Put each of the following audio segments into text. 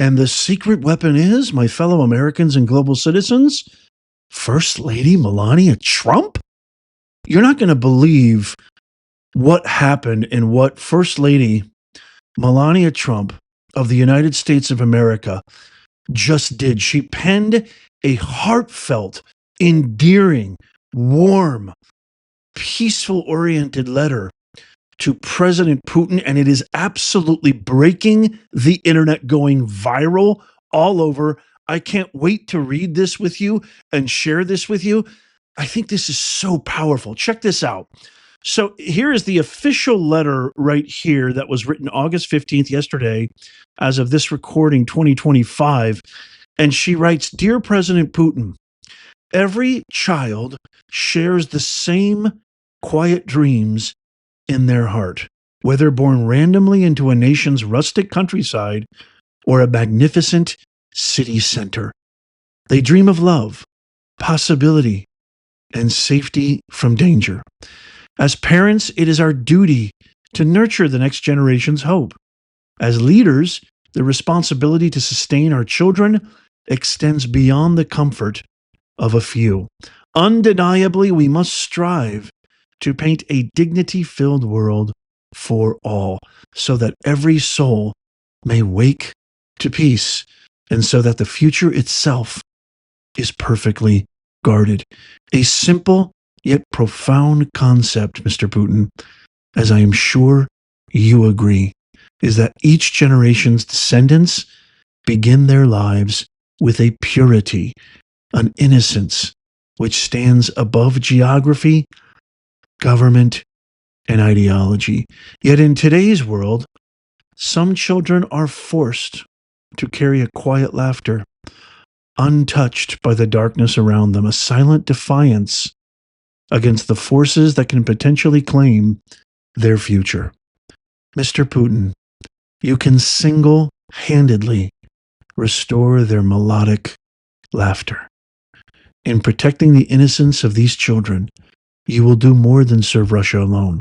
And the secret weapon is, my fellow Americans and global citizens, First Lady Melania Trump? You're not going to believe what happened and what First Lady Melania Trump of the United States of America just did. She penned a heartfelt, endearing, warm, peaceful-oriented letter to President Putin, and it is absolutely breaking the internet, going viral all over. I can't wait to read this with you and share this with you. I think this is so powerful. Check this out. So here is the official letter right here that was written August 15th, yesterday, as of this recording, 2025. And she writes, "Dear President Putin, every child shares the same quiet dreams in their heart, whether born randomly into a nation's rustic countryside or a magnificent city center. They dream of love, possibility, and safety from danger. As parents, it is our duty to nurture the next generation's hope. As leaders, the responsibility to sustain our children extends beyond the comfort of a few. Undeniably, we must strive to paint a dignity-filled world for all, so that every soul may wake to peace, and so that the future itself is perfectly guarded." A simple yet profound concept, Mr. Putin, as I am sure you agree, is that each generation's descendants begin their lives with a purity, an innocence which stands above geography, government, and ideology. Yet in today's world, some children are forced to carry a quiet laughter, untouched by the darkness around them, a silent defiance against the forces that can potentially claim their future. Mr. Putin, you can single-handedly restore their melodic laughter. In protecting the innocence of these children, you will do more than serve Russia alone.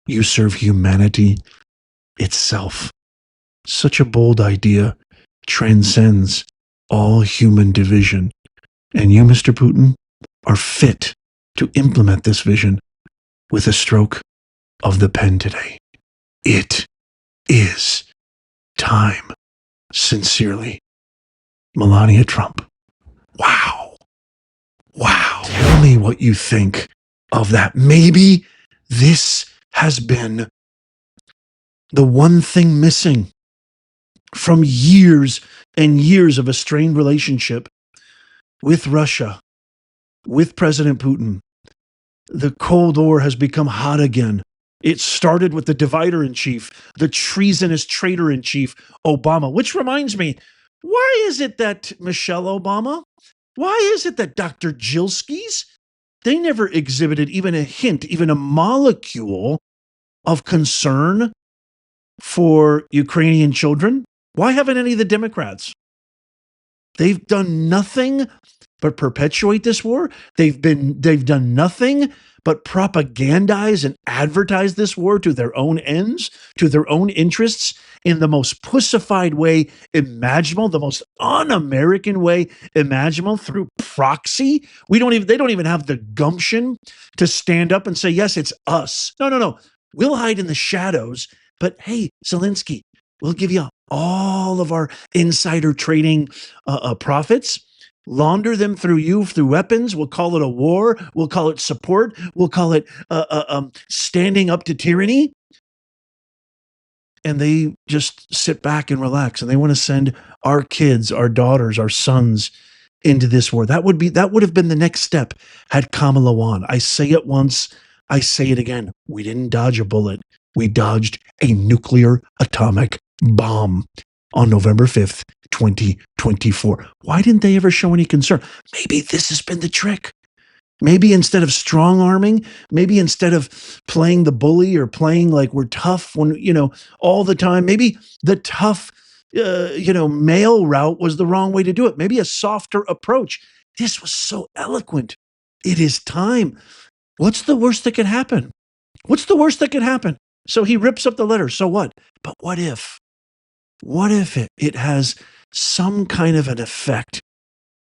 You serve humanity itself. Such a bold idea transcends all human division. And you, Mr. Putin, are fit to implement this vision with a stroke of the pen today. It is time. Sincerely, Melania Trump. Wow. Wow. Tell me what you think of that. Maybe this has been the one thing missing from years and years of a strained relationship with Russia, with President Putin. The Cold War has become hot again. It started with the divider-in-chief, the treasonous traitor-in-chief, Obama, which reminds me, why is it that Michelle Obama, why is it that Dr. Jilskis, they never exhibited even a hint, even a molecule of concern for Ukrainian children? Why haven't any of the Democrats? They've done nothing but perpetuate this war. They've done nothing but propagandize and advertise this war to their own ends, to their own interests, in the most pussified way imaginable, the most un-American way imaginable, through proxy. They don't even have the gumption to stand up and say, yes, it's us. No. We'll hide in the shadows, but hey, Zelensky, we'll give you all of our insider trading profits, launder them through you, through weapons. We'll call it a war. We'll call it support. We'll call it standing up to tyranny. And they just sit back and relax, and they want to send our kids, our daughters, our sons into this war. That would have been the next step had Kamala won. I say it once, I say it again. We didn't dodge a bullet. We dodged a nuclear atomic bomb on November 5th, 2024. Why didn't they ever show any concern? Maybe this has been the trick. Maybe instead of strong arming, maybe instead of playing the bully or playing like we're tough when, all the time, maybe the tough, male route was the wrong way to do it. Maybe a softer approach. This was so eloquent. It is time. What's the worst that could happen? What's the worst that could happen? So he rips up the letter. So what? But what if? What if it has some kind of an effect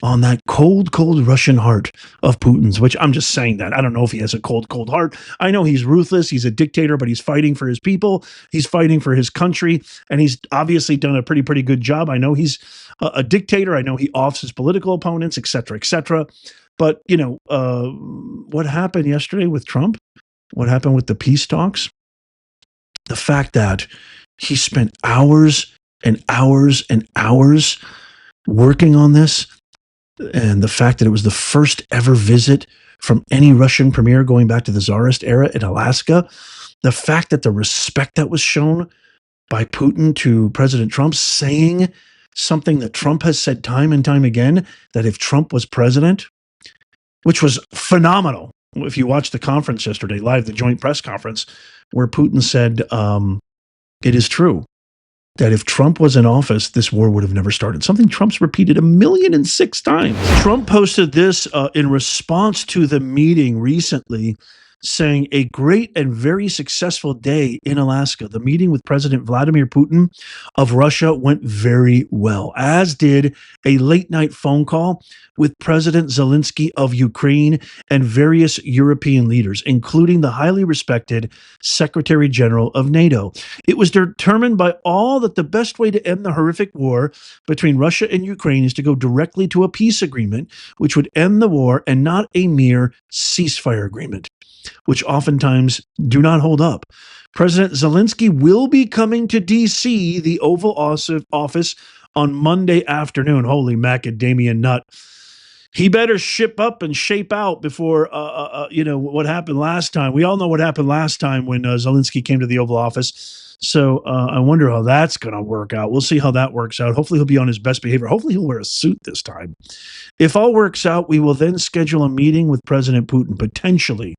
on that cold, cold Russian heart of Putin's, which I'm just saying that. I don't know if he has a cold, cold heart. I know he's ruthless. He's a dictator, but he's fighting for his people. He's fighting for his country. And he's obviously done a pretty good job. I know he's a dictator. I know he offs his political opponents, et cetera, et cetera. But, what happened yesterday with Trump? What happened with the peace talks? The fact that he spent hours and hours and hours working on this, and the fact that it was the first ever visit from any Russian premier going back to the Tsarist era in Alaska, the fact that the respect that was shown by Putin to President Trump, saying something that Trump has said time and time again, that if Trump was president, which was phenomenal. If you watched the conference yesterday, live, the joint press conference, where Putin said, it is true that if Trump was in office, this war would have never started. Something Trump's repeated 1,000,006 times. Trump posted this in response to the meeting recently, saying a great and very successful day in Alaska. The meeting with President Vladimir Putin of Russia went very well, as did a late night phone call with President Zelensky of Ukraine and various European leaders, including the highly respected Secretary General of NATO. It was determined by all that the best way to end the horrific war between Russia and Ukraine is to go directly to a peace agreement, which would end the war and not a mere ceasefire agreement, which oftentimes do not hold up. President Zelensky will be coming to D.C., the Oval Office, on Monday afternoon. Holy macadamia nut. He better ship up and shape out before, what happened last time. We all know what happened last time when Zelensky came to the Oval Office. So I wonder how that's going to work out. We'll see how that works out. Hopefully he'll be on his best behavior. Hopefully he'll wear a suit this time. If all works out, we will then schedule a meeting with President Putin. Potentially,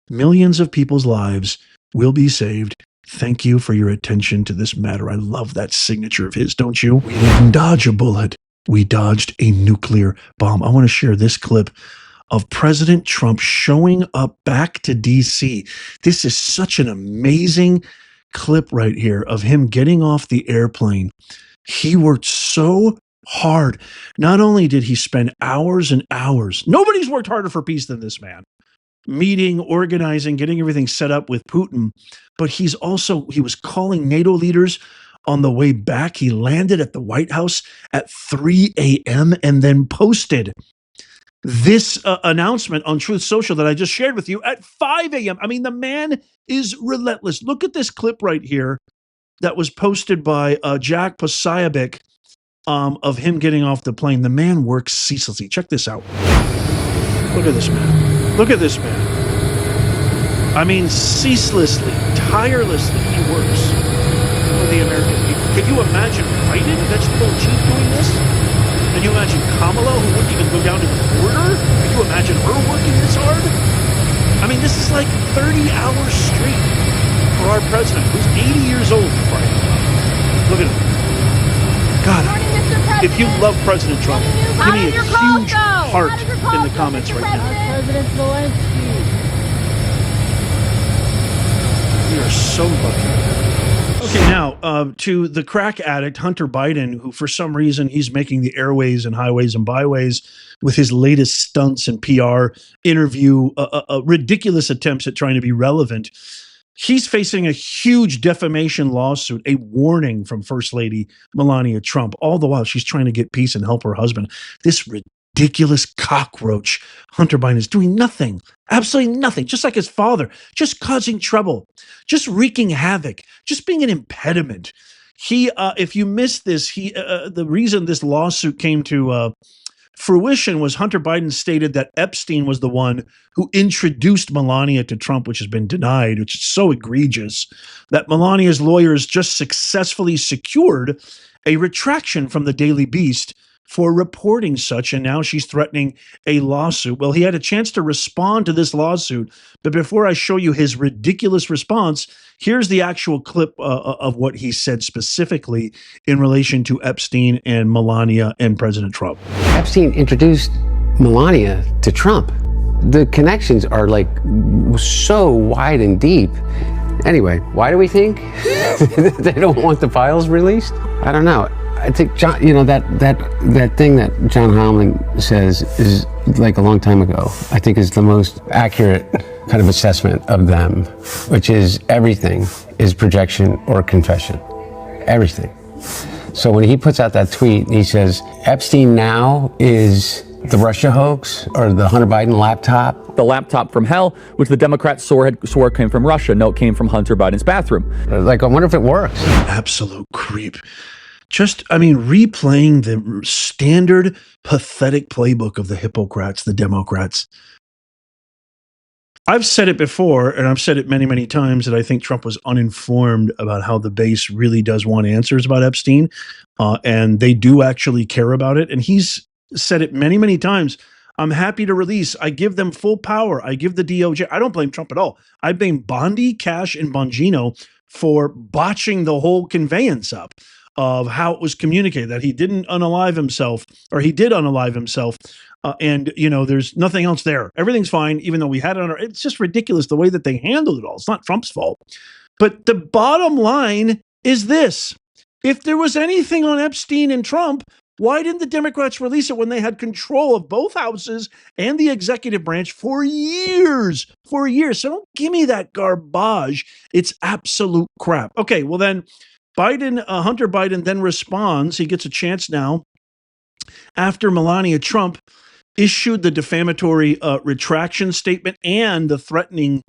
millions of people's lives will be saved. Thank you for your attention to this matter. I love that signature of his, don't you? We didn't dodge a bullet. We dodged a nuclear bomb. I want to share this clip of President Trump showing up back to D.C. This is such an amazing clip right here of him getting off the airplane. He worked so hard. Not only did he spend hours and hours, nobody's worked harder for peace than this man, meeting, organizing, getting everything set up with Putin, but he was calling NATO leaders on the way back. He landed at the White House at 3 a.m. and then posted this announcement on Truth Social that I just shared with you at 5 a.m. I mean, the man is relentless. Look at this clip right here that was posted by Jack Posobiec of him getting off the plane. The man works ceaselessly. Check this out. Look at this man. Look at this man. I mean, ceaselessly, tirelessly, he works for the American people. Can you imagine Biden, vegetable chief, doing this? Can you imagine Kamala, who wouldn't even go down to the border? Can you imagine her working this hard? I mean, this is like 30 hours straight for our president, who's 80 years old. Look at him. God, if you love President Trump, give me a huge heart in the comments right now. President Zelensky. We are so lucky. Okay, now to the crack addict, Hunter Biden, who for some reason he's making the airways and highways and byways with his latest stunts and PR interview, ridiculous attempts at trying to be relevant. He's facing a huge defamation lawsuit, a warning from First Lady Melania Trump. All the while she's trying to get peace and help her husband. This ridiculous cockroach, Hunter Biden, is doing nothing, absolutely nothing, just like his father, just causing trouble, just wreaking havoc, just being an impediment. He, if you missed this, the reason this lawsuit came to fruition was Hunter Biden stated that Epstein was the one who introduced Melania to Trump, which has been denied, which is so egregious that Melania's lawyers just successfully secured a retraction from the Daily Beast for reporting such, and now she's threatening a lawsuit. Well, he had a chance to respond to this lawsuit, but before I show you his ridiculous response, here's the actual clip of what he said specifically in relation to Epstein and Melania and President Trump. Epstein introduced Melania to Trump. The connections are like so wide and deep. Anyway, why do we think they don't want the files released? I don't know. I think John, that thing that John Homlin says is like a long time ago. I think is the most accurate kind of assessment of them, which is everything is projection or confession. Everything. So when he puts out that tweet, he says Epstein now is the Russia hoax or the Hunter Biden laptop. The laptop from hell, which the Democrats swore came from Russia. No, it came from Hunter Biden's bathroom. Like, I wonder if it works. Absolute creep. Replaying the standard pathetic playbook of the Hippocrats, the Democrats. I've said it before, and I've said it many, many times, that I think Trump was uninformed about how the base really does want answers about Epstein, and they do actually care about it. And he's said it many, many times. I'm happy to release. I give them full power. I give the DOJ. I don't blame Trump at all. I blame Bondi, Cash, and Bongino for botching the whole conveyance up of how it was communicated, that he didn't unalive himself, or he did unalive himself. And there's nothing else there. Everything's fine, even though we had it on our, it's just ridiculous the way that they handled it all. It's not Trump's fault. But the bottom line is this. If there was anything on Epstein and Trump, why didn't the Democrats release it when they had control of both houses and the executive branch for years? For years. So don't give me that garbage. It's absolute crap. Okay, well then, Hunter Biden then responds. He gets a chance now after Melania Trump issued the defamatory retraction statement and the threatening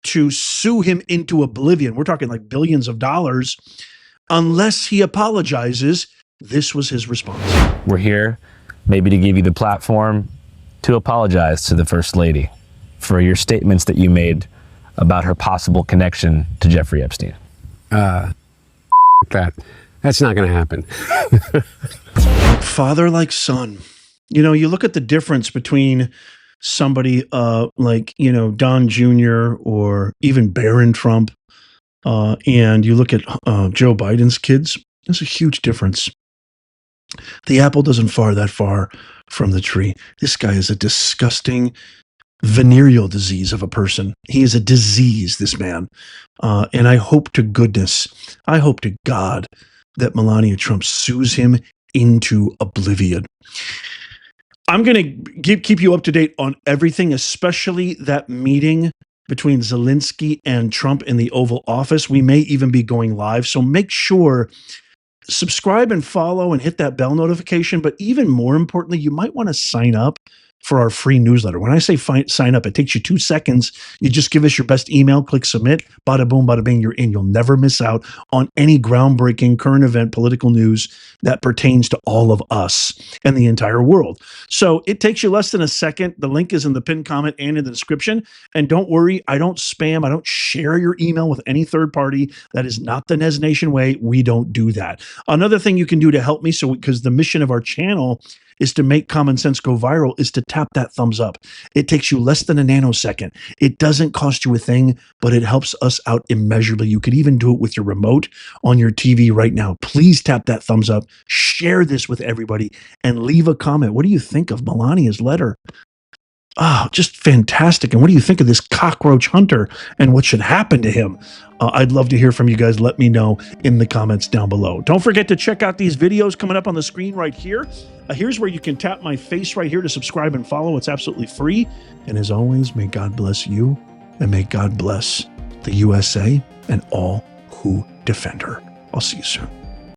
to sue him into oblivion. We're talking like billions of dollars unless he apologizes. This was his response. We're here maybe to give you the platform to apologize to the First Lady for your statements that you made about her possible connection to Jeffrey Epstein. That's not going to happen. Father like son. You look at the difference between somebody like, Don Jr. or even Barron Trump, and you look at Joe Biden's kids. There's a huge difference. The apple doesn't fall that far from the tree. This guy is a disgusting venereal disease of a person. He is a disease, this man. And I hope to God that Melania Trump sues him into oblivion. I'm going to keep you up to date on everything, especially that meeting between Zelensky and Trump in the Oval Office. We may even be going live. So make sure, subscribe and follow and hit that bell notification. But even more importantly, you might want to sign up for our free newsletter. When I say sign up, it takes you 2 seconds. You just give us your best email, click submit, bada boom, bada bing, you're in. You'll never miss out on any groundbreaking current event political news that pertains to all of us and the entire world. So it takes you less than a second. The link is in the pinned comment and in the description. And don't worry, I don't spam. I don't share your email with any third party. That is not the Nez Nation way. We don't do that. Another thing you can do to help me, because the mission of our channel is to make common sense go viral, is to tap that thumbs up. It takes you less than a nanosecond. It doesn't cost you a thing, but it helps us out immeasurably. You could even do it with your remote on your TV right now. Please tap that thumbs up, share this with everybody, and leave a comment. What do you think of Melania's letter? Oh, just fantastic. And what do you think of this cockroach hunter and what should happen to him? I'd love to hear from you guys. Let me know in the comments down below. Don't forget to check out these videos coming up on the screen right here. Here's where you can tap my face right here to subscribe and follow. It's absolutely free. And as always, may God bless you, and may God bless the USA and all who defend her. I'll see you soon.